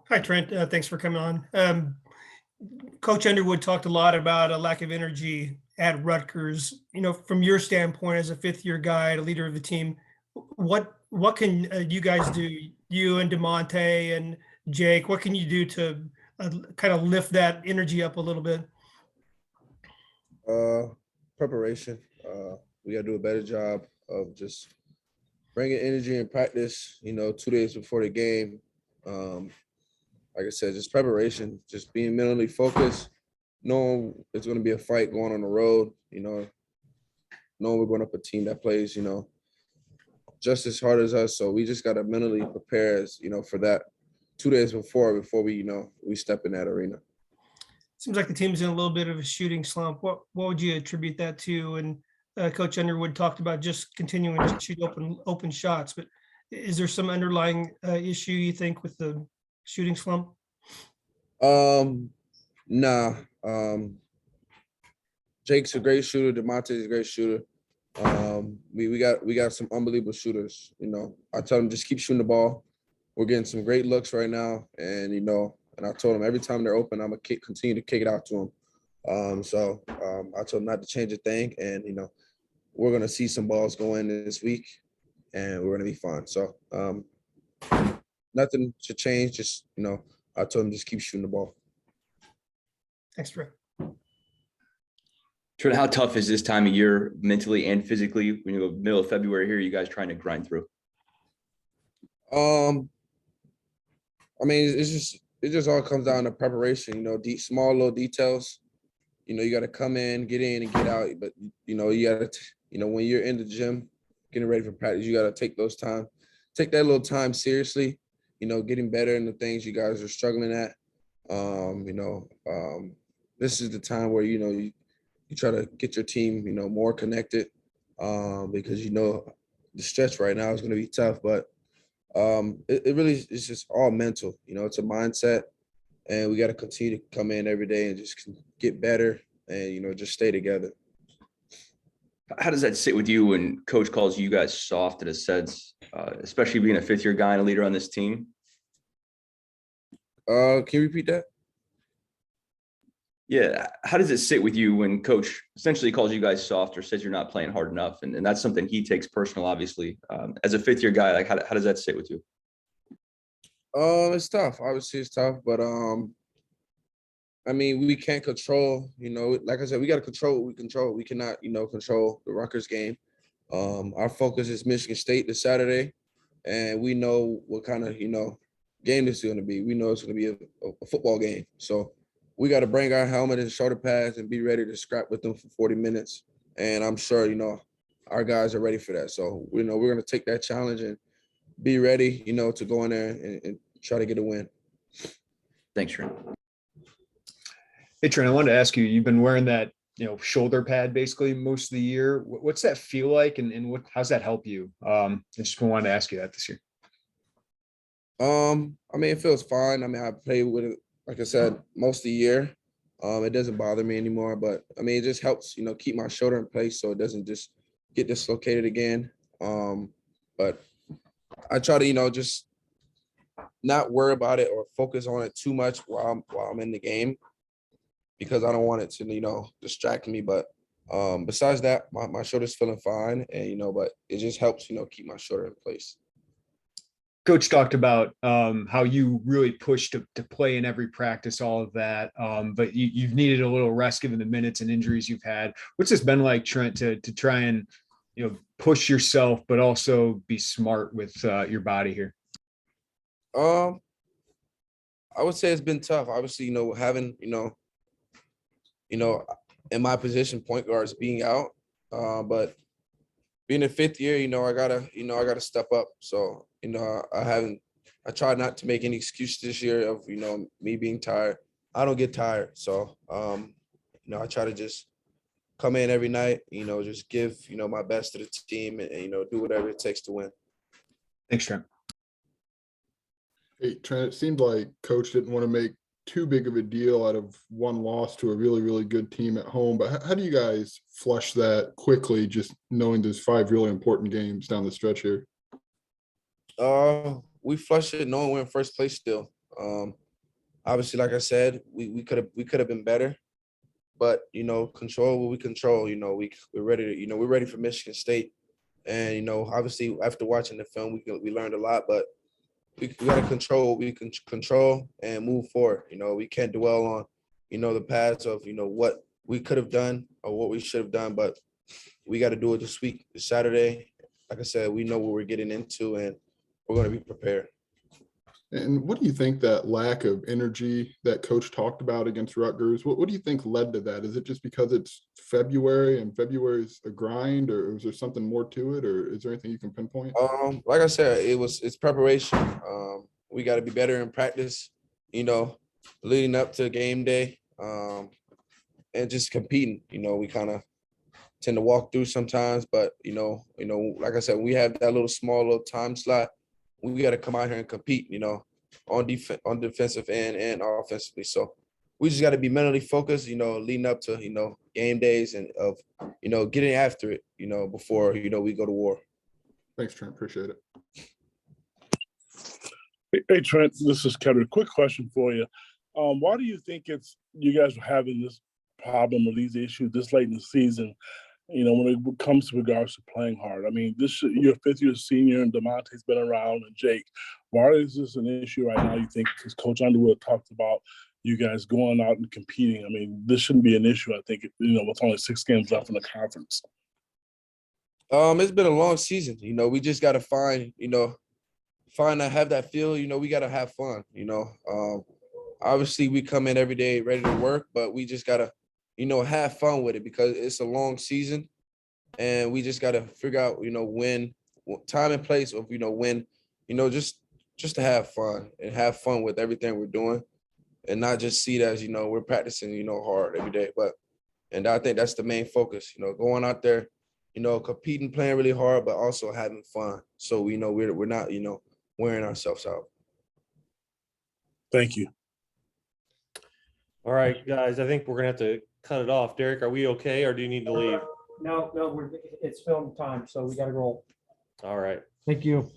Hi, Trent. Thanks for coming on. Coach Underwood talked a lot about a lack of energy at Rutgers. From your standpoint as a fifth-year guy, a leader of the team, what can you guys do? You and Demonte and Jake, what can you do to kind of lift that energy up a little bit? Uh, Preparation. We got to do a better job of just bringing energy in practice. 2 days before the game. Like I said, just preparation, just being mentally focused, knowing it's going to be a fight going on the road. Knowing we're going up a team that plays, just as hard as us. So we just got to mentally prepare, for that 2 days before we step in that arena. Seems like the team's in a little bit of a shooting slump. What would you attribute that to? And Coach Underwood talked about just continuing to shoot open shots, but is there some underlying issue you think with the shooting slump? Nah. Jake's a great shooter. Demonte's a great shooter. We got some unbelievable shooters. I tell them just keep shooting the ball. We're getting some great looks right now, and I told them every time they're open, I'm gonna continue to kick it out to them. I told them not to change a thing, and we're gonna see some balls go in this week, and we're gonna be fine. So nothing to change. Just I told them just keep shooting the ball. Thanks, Trent. Trent, how tough is this time of year mentally and physically? When you go middle of February here, you guys trying to grind through? It just all comes down to preparation. Small little details. You got to come in, get in, and get out. But you got to, when you're in the gym, getting ready for practice, you got to take that little time seriously. Getting better in the things you guys are struggling at. This is the time where you try to get your team more connected, because the stretch right now is going to be tough, but it really is just all mental. It's a mindset, and we got to continue to come in every day and just get better and just stay together. How does that sit with you when coach calls you guys soft in a sense, especially being a fifth-year guy and a leader on this team? Can you repeat that? Yeah. How does it sit with you when coach essentially calls you guys soft or says you're not playing hard enough? And that's something he takes personal, obviously. As a fifth-year guy, like how does that sit with you? It's tough. Obviously, it's tough, but we can't control. Like I said, we got to control what we control. We cannot, control the Rutgers game. Our focus is Michigan State this Saturday, and we know what kind of game this is going to be. We know it's going to be a football game, so we got to bring our helmet and shoulder pads and be ready to scrap with them for 40 minutes. And I'm sure, our guys are ready for that. So, we're going to take that challenge and be ready, to go in there and try to get a win. Thanks, Trent. Hey, Trent, I wanted to ask you, you've been wearing that, shoulder pad basically most of the year. What's that feel like? And how's that help you? I just wanted to ask you that this year. It feels fine. I play with it, like I said, most of the year. It doesn't bother me anymore, but it just helps, keep my shoulder in place so it doesn't just get dislocated again. But I try to, just not worry about it or focus on it too much while I'm in the game, because I don't want it to, distract me. But besides that, my shoulder's feeling fine, and but it just helps, keep my shoulder in place. Coach talked about how you really pushed to play in every practice, all of that. But you've needed a little rest given the minutes and injuries you've had. What's this been like, Trent, to try and push yourself, but also be smart with your body here? I would say it's been tough. Obviously, having in my position, point guards being out, but being a fifth year, I gotta step up. So, I try not to make any excuse this year of, me being tired. I don't get tired. So, I try to just come in every night, just give, my best to the team and do whatever it takes to win. Thanks, Trent. Hey, Trent, it seemed like coach didn't want to make too big of a deal out of one loss to a really, really good team at home. But how do you guys flush that quickly, just knowing there's 5 really important games down the stretch here? We flush it knowing we're in first place still. Obviously, like I said, we could have been better, but control what we control. We're ready to we're ready for Michigan State, and obviously after watching the film, we learned a lot, but we got to control what we can control and move forward. We can't dwell on the past of what we could have done or what we should have done, but we got to do it this week, this Saturday. Like I said, we know what we're getting into, and we're going to be prepared. And what do you think that lack of energy that coach talked about against Rutgers, what do you think led to that? Is it just because it's February and February's a grind, or is there something more to it, or is there anything you can pinpoint? Like I said, it's preparation. We got to be better in practice, leading up to game day, and just competing. We kind of tend to walk through sometimes, but like I said, we have that little time slot. We got to come out here and compete, on defensive and offensively. So we just got to be mentally focused, leading up to, game days and of, getting after it, before, we go to war. Thanks, Trent. Appreciate it. Hey, Trent, this is Kevin. Quick question for you. Why do you think you guys are having this problem or these issues this late in the season? When it comes to regards to playing hard. I mean, you're a fifth-year senior, and DeMonte's been around, and Jake. Why is this an issue right now, you think? Because Coach Underwood talked about you guys going out and competing. I mean, this shouldn't be an issue, I think, with only 6 games left in the conference. It's been a long season. We just got to find have that feel. We got to have fun. Obviously, we come in every day ready to work, but we just got to have fun with it because it's a long season, and we just got to figure out, when time and place of, when, just to have fun and have fun with everything we're doing, and not just see it as, we're practicing, hard every day. And I think that's the main focus, going out there, competing, playing really hard, but also having fun. So we know we're not, wearing ourselves out. Thank you. All right, guys, I think we're gonna have to cut it off. Derek, are we okay, or do you need to leave? No, it's film time, so we gotta roll. All right. Thank you.